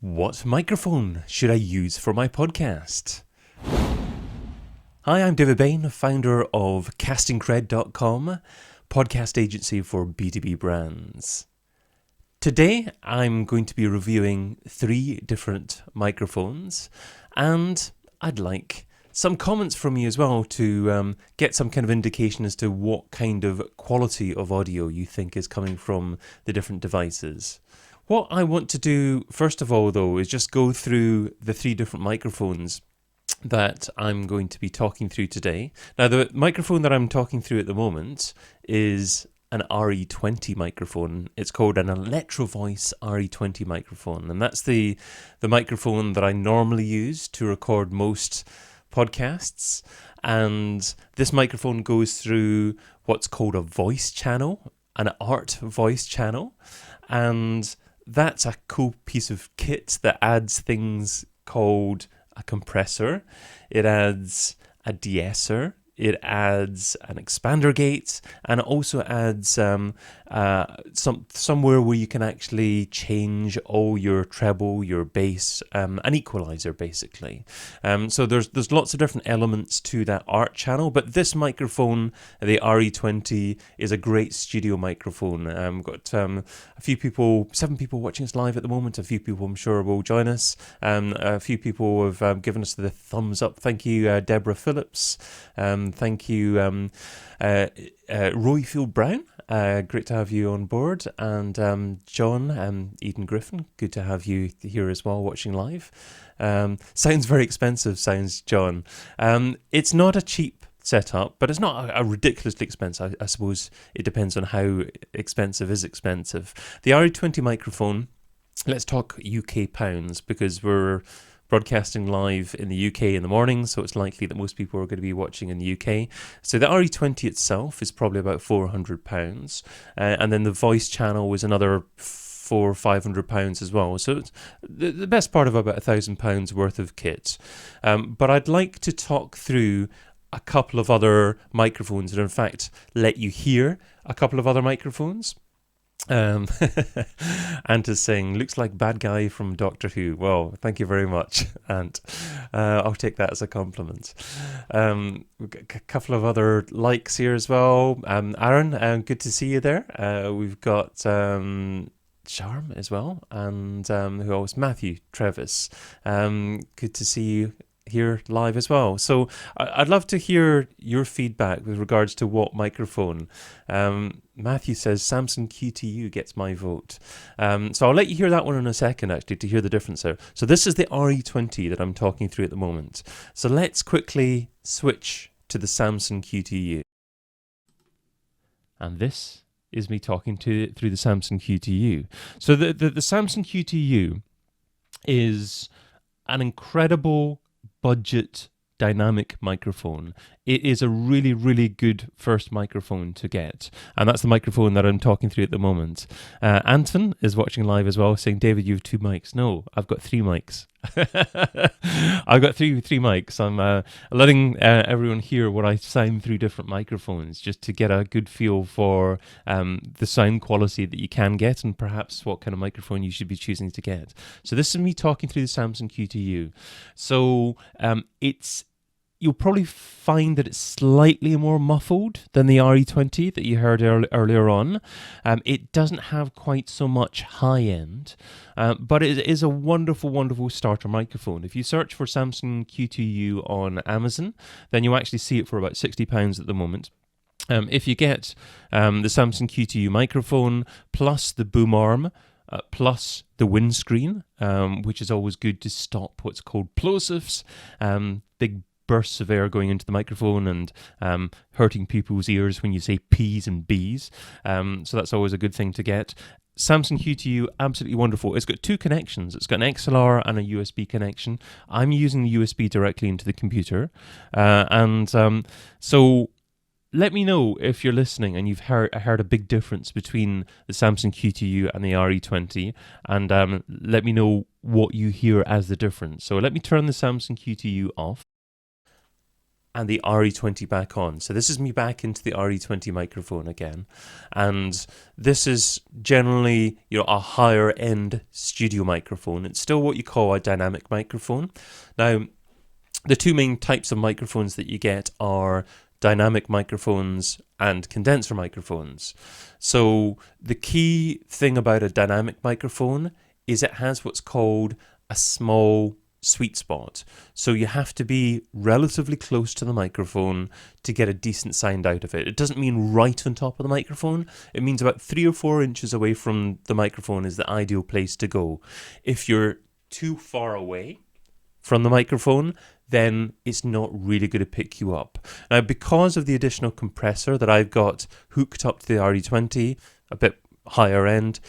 What microphone should I use for my podcast? Hi, I'm David Bain, founder of castingcred.com, podcast agency for B2B brands. Today, I'm going to be reviewing 3 different microphones, and I'd like some comments from you as well to get some kind of indication as to what kind of quality of audio you think is coming from the different devices. What I want to do, first of all, though, is just go through the 3 different microphones that I'm going to be talking through today. Now, the microphone that I'm talking through at the moment is an RE20 microphone. It's called an Electro-Voice RE20 microphone, and that's the microphone that I normally use to record most podcasts. And this microphone goes through what's called a voice channel, an art voice channel, and that's a cool piece of kit that adds things called a compressor. It adds a de-esser. It adds an expander gate, and it also adds somewhere where you can actually change all your treble, your bass, an equalizer basically. So there's lots of different elements to that art channel, but this microphone, the RE20, is a great studio microphone. We've got a few people, 7 people watching us live at the moment. A few people I'm sure will join us. A few people have given us the thumbs up. Thank you, Deborah Phillips. Thank you, Royfield Brown. Great to have you on board. And John, Eden Griffin, good to have you here as well, watching live. Sounds very expensive, sounds John. It's not a cheap setup, but it's not a ridiculously expensive. I suppose it depends on how expensive is expensive. The RE20 microphone, let's talk UK pounds, because we're broadcasting live in the UK in the morning, so it's likely that most people are going to be watching in the UK. So the RE20 itself is probably about £400, and then the voice channel was another £400 or £500 as well. So it's the best part of about £1,000 worth of kit. But I'd like to talk through a couple of other microphones, and in fact let you hear a couple of other microphones. And to sing, looks like bad guy from Doctor Who. Well, thank you very much, and I'll take that as a compliment. We've got a couple of other likes here as well. Aaron, good to see you there. We've got Charm as well, and who else? Matthew Trevis. Good to see you here live as well. So I'd love to hear your feedback with regards to what microphone. Matthew says Samson Q2U gets my vote. So I'll let you hear that one in a second, actually, to hear the difference there. So this is the RE20 that I'm talking through at the moment. So let's quickly switch to the Samson Q2U. And this is me talking through the Samson Q2U. So the Samson Q2U is an incredible budget dynamic microphone. It is a really, really good first microphone to get, and that's the microphone that I'm talking through at the moment. Anton is watching live as well, saying, David, you have 2 mics. No, I've got 3 mics. I've got three mics. I'm letting everyone hear what I sound through different microphones, just to get a good feel for the sound quality that you can get, and perhaps what kind of microphone you should be choosing to get. So this is me talking through the Samson Q2U. So you'll probably find that it's slightly more muffled than the RE20 that you heard earlier on. It doesn't have quite so much high end, but it is a wonderful, wonderful starter microphone. If you search for Samson Q2U on Amazon, then you'll actually see it for about £60 at the moment. If you get the Samson Q2U microphone plus the boom arm, plus the windscreen, which is always good to stop what's called plosives, big bursts of air going into the microphone and hurting people's ears when you say P's and B's. So that's always a good thing to get. Samson Q2U, absolutely wonderful. It's got 2 connections. It's got an XLR and a USB connection. I'm using the USB directly into the computer. So let me know if you're listening and you've heard a big difference between the Samson Q2U and the RE20, and let me know what you hear as the difference. So let me turn the Samson Q2U off. and the RE20 back on. So this is me back into the RE20 microphone again. And this is generally, a higher end studio microphone. It's still what you call a dynamic microphone. Now, the two main types of microphones that you get are dynamic microphones and condenser microphones. So the key thing about a dynamic microphone is it has what's called a small sweet spot. So you have to be relatively close to the microphone to get a decent sound out of it. It doesn't mean right on top of the microphone. It means about 3 or 4 inches away from the microphone is the ideal place to go. If you're too far away from the microphone, then it's not really going to pick you up. Now, because of the additional compressor that I've got hooked up to the RE20, a bit higher end,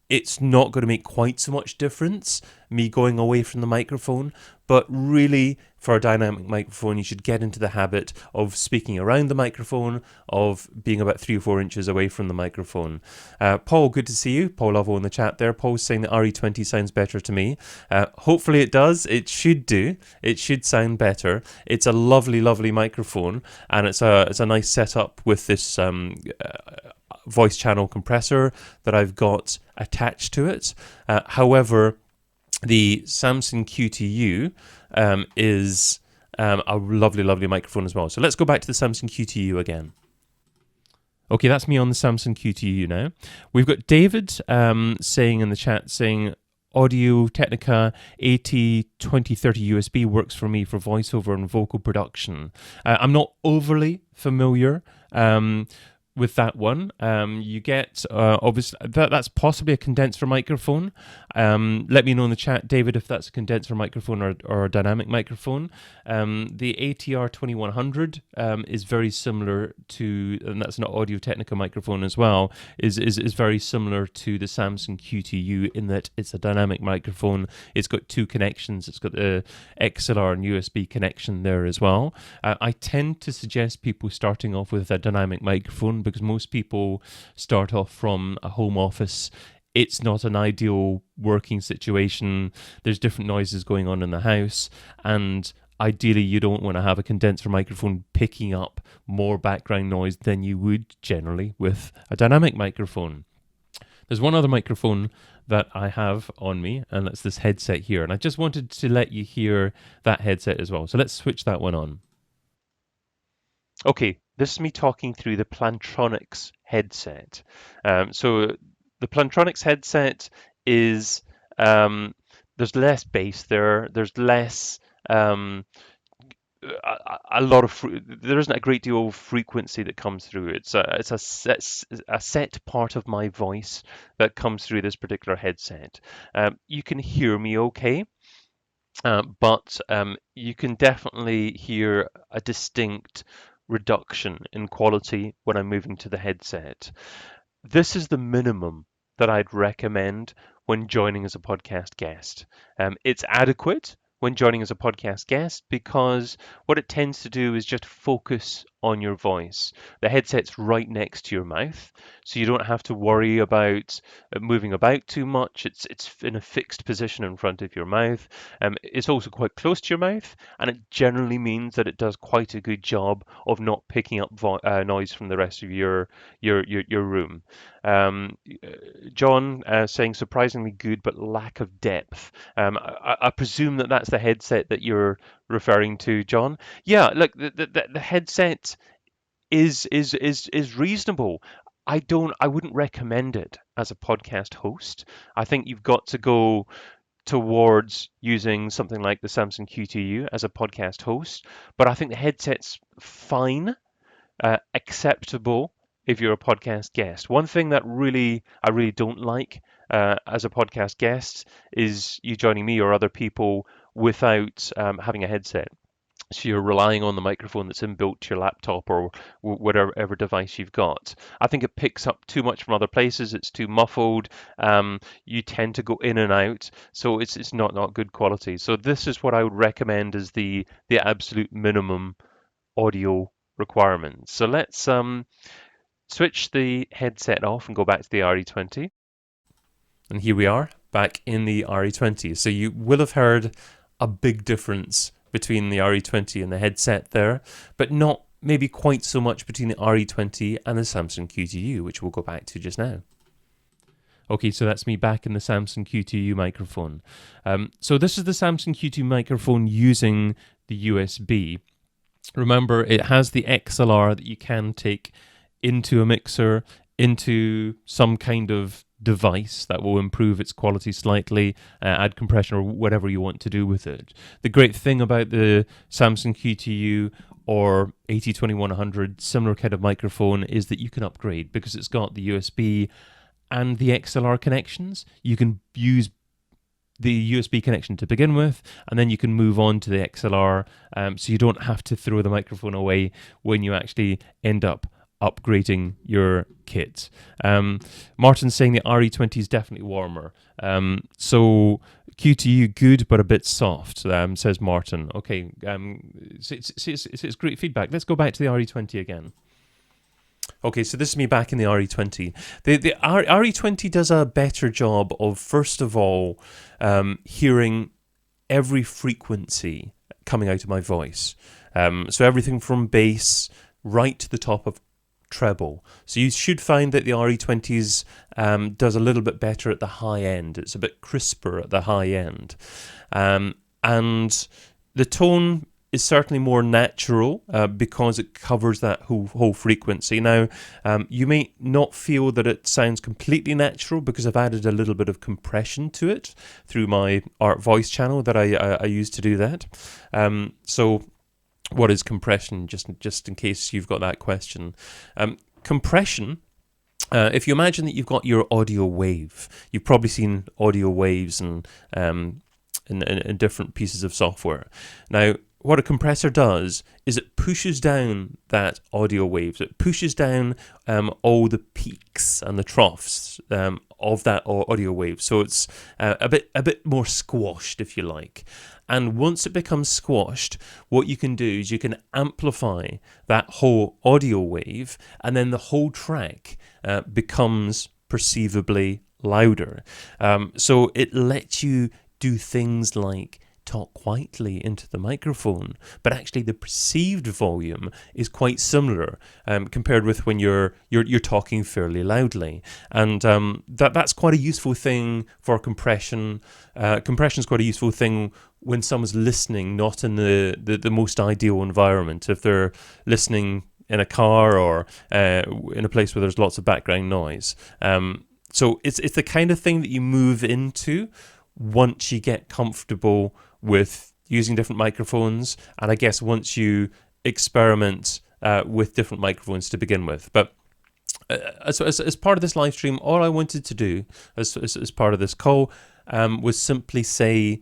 it's not going to make quite so much difference, me going away from the microphone. But really, for a dynamic microphone, you should get into the habit of speaking around the microphone, of being about 3 or 4 inches away from the microphone. Paul, good to see you. Paul Lovell in the chat there. Paul's saying the RE20 sounds better to me. Hopefully it does. It should do. It should sound better. It's a lovely, lovely microphone, and it's a nice setup with this voice channel compressor that I've got attached to it. However, the Samson Q2U is a lovely, lovely microphone as well. So let's go back to the Samson Q2U again. Okay, that's me on the Samson Q2U now. We've got David saying in the chat, saying Audio Technica AT2030 USB works for me for voiceover and vocal production. I'm not overly familiar with that one. You get obviously that's possibly a condenser microphone. Let me know in the chat, David, if that's a condenser microphone or a dynamic microphone. The ATR 2100 is very similar to, and that's an Audio Technica microphone as well, is very similar to the Samson Q2U in that it's a dynamic microphone. It's got 2 connections. It's got the XLR and USB connection there as well. I tend to suggest people starting off with a dynamic microphone because most people start off from a home office. It's not an ideal working situation. There's different noises going on in the house, and ideally you don't want to have a condenser microphone picking up more background noise than you would generally with a dynamic microphone. There's one other microphone that I have on me, and that's this headset here, and I just wanted to let you hear that headset as well. So let's switch that one on. Okay, this is me talking through the Plantronics headset. So the Plantronics headset is, there's less bass there, there's less, there isn't a great deal of frequency that comes through. It's a set part of my voice that comes through this particular headset. You can hear me okay, but you can definitely hear a distinct reduction in quality when I'm moving to the headset. This is the minimum that I'd recommend when joining as a podcast guest. It's adequate when joining as a podcast guest because what it tends to do is just focus on your voice. The headset's right next to your mouth, so you don't have to worry about moving about too much. It's in a fixed position in front of your mouth. It's also quite close to your mouth, and it generally means that it does quite a good job of not picking up noise from the rest of your room. John saying surprisingly good but lack of depth. I presume that that's the headset that you're referring to, John. Yeah, look, the headset is reasonable. I wouldn't recommend it as a podcast host. I think you've got to go towards using something like the Samson Q2U as a podcast host, but I think the headset's fine, acceptable if you're a podcast guest. One thing that I really don't like as a podcast guest is you joining me or other people without having a headset. So you're relying on the microphone that's inbuilt to your laptop or whatever device you've got. I think it picks up too much from other places. It's too muffled. You tend to go in and out, so it's not good quality. So this is what I would recommend as the absolute minimum audio requirements. So let's switch the headset off and go back to the RE20. And here we are back in the RE20. So you will have heard a big difference between the RE20 and the headset there, but not maybe quite so much between the RE20 and the Samson Q2U, which we'll go back to just now. Okay, so that's me back in the Samson Q2U microphone. So this is the Samson Q2 microphone using the USB. Remember, it has the XLR that you can take into a mixer, into some kind of device that will improve its quality slightly, add compression or whatever you want to do with it. The great thing about the Samson Q2U or AT2100, similar kind of microphone, is that you can upgrade because it's got the USB and the XLR connections. You can use the USB connection to begin with, and then you can move on to the XLR, so you don't have to throw the microphone away when you actually end up upgrading your kit. Martin's saying the RE20 is definitely warmer. So Q2U good, but a bit soft, says Martin. Okay, it's great feedback. Let's go back to the RE20 again. Okay, so this is me back in the RE20. The RE20 does a better job of, first of all, hearing every frequency coming out of my voice. So everything from bass right to the top of treble. So you should find that the RE20's does a little bit better at the high end. It's a bit crisper at the high end. And the tone is certainly more natural because it covers that whole frequency. Now, you may not feel that it sounds completely natural because I've added a little bit of compression to it through my art voice channel that I use to do that. So what is compression, just in case you've got that question? Compression, if you imagine that you've got your audio wave, you've probably seen audio waves and in different pieces of software. Now, what a compressor does is it pushes down that audio waves. It pushes down all the peaks and the troughs of that audio wave. So it's a bit more squashed, if you like. And once it becomes squashed, what you can do is you can amplify that whole audio wave, and then the whole track becomes perceivably louder. So it lets you do things like talk quietly into the microphone, but actually the perceived volume is quite similar compared with when you're talking fairly loudly, and that's quite a useful thing for compression. Compression is quite a useful thing when someone's listening, not in the most ideal environment. If they're listening in a car or in a place where there's lots of background noise. So it's the kind of thing that you move into once you get comfortable with using different microphones, and I guess once you experiment with different microphones to begin with. But as part of this live stream, all I wanted to do as part of this call was simply say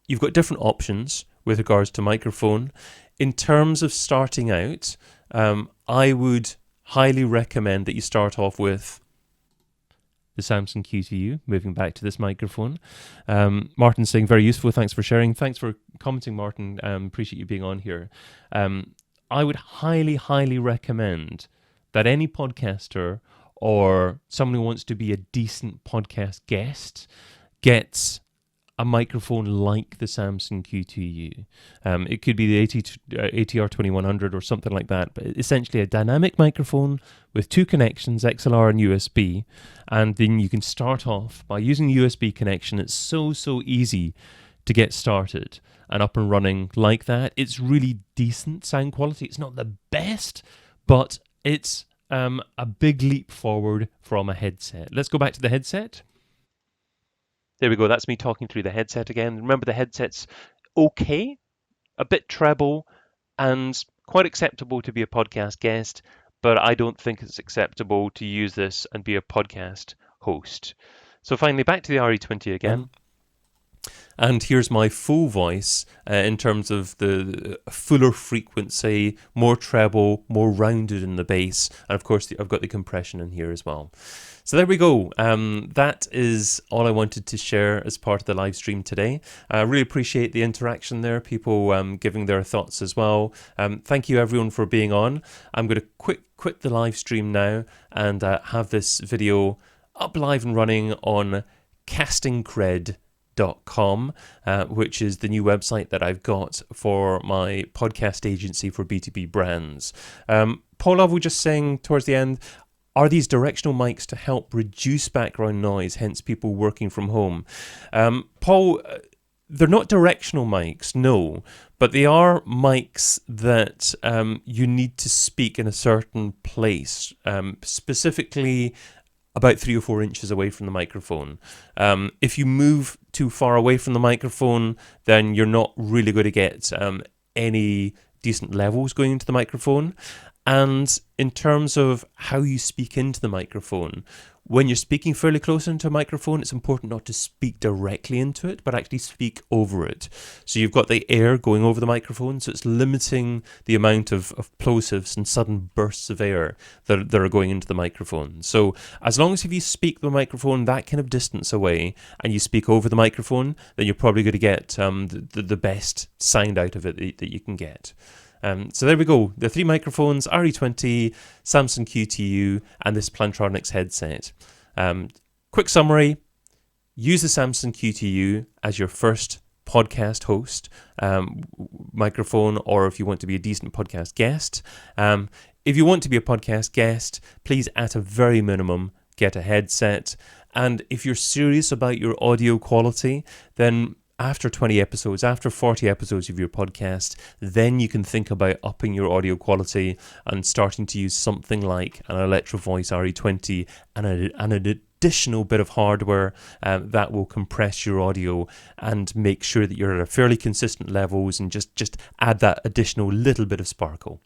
you've got different options with regards to microphone. In terms of starting out, I would highly recommend that you start off with the Samson Q2U, moving back to this microphone. Martin's saying, very useful, thanks for sharing. Thanks for commenting, Martin. Appreciate you being on here. I would highly, highly recommend that any podcaster or someone who wants to be a decent podcast guest gets a microphone like the Samson Q2U. It could be the ATR2100 or something like that, but essentially a dynamic microphone with two connections, XLR and USB, and then you can start off by using the USB connection. It's so easy to get started and up and running like that. It's really decent sound quality. It's not the best, but it's a big leap forward from a headset. Let's go back to the headset. There we go, that's me talking through the headset again. Remember, the headset's okay, a bit treble, and quite acceptable to be a podcast guest, but I don't think it's acceptable to use this and be a podcast host. So finally, back to the RE20 again. And here's my full voice in terms of the fuller frequency, more treble, more rounded in the bass, and of course I've got the compression in here as well. So there we go. That is all I wanted to share as part of the live stream today. I really appreciate the interaction there, people giving their thoughts as well. Thank you everyone for being on. I'm going to quit the live stream now and have this video up live and running on castingcred.com. plantronicsheadset.com, which is the new website that I've got for my podcast agency for B2B brands. Paul, I was just saying towards the end, are these directional mics to help reduce background noise, hence people working from home? Paul, they're not directional mics, no, but they are mics that you need to speak in a certain place, specifically about 3 or 4 inches away from the microphone. If you move too far away from the microphone, then you're not really going to get any decent levels going into the microphone. And in terms of how you speak into the microphone, when you're speaking fairly close into a microphone, it's important not to speak directly into it, but actually speak over it. So you've got the air going over the microphone, so it's limiting the amount of plosives and sudden bursts of air that are going into the microphone. So as long as if you speak the microphone that kind of distance away and you speak over the microphone, then you're probably going to get the best sound out of it that you can get. So there we go, the 3 microphones, RE20, Samson Q2U, and this Plantronics headset. Quick summary, use the Samson Q2U as your first podcast host microphone, or if you want to be a decent podcast guest. If you want to be a podcast guest, please at a very minimum get a headset. And if you're serious about your audio quality, then after 20 episodes, after 40 episodes of your podcast, then you can think about upping your audio quality and starting to use something like an Electro Voice RE20 and an additional bit of hardware that will compress your audio and make sure that you're at a fairly consistent levels and just add that additional little bit of sparkle.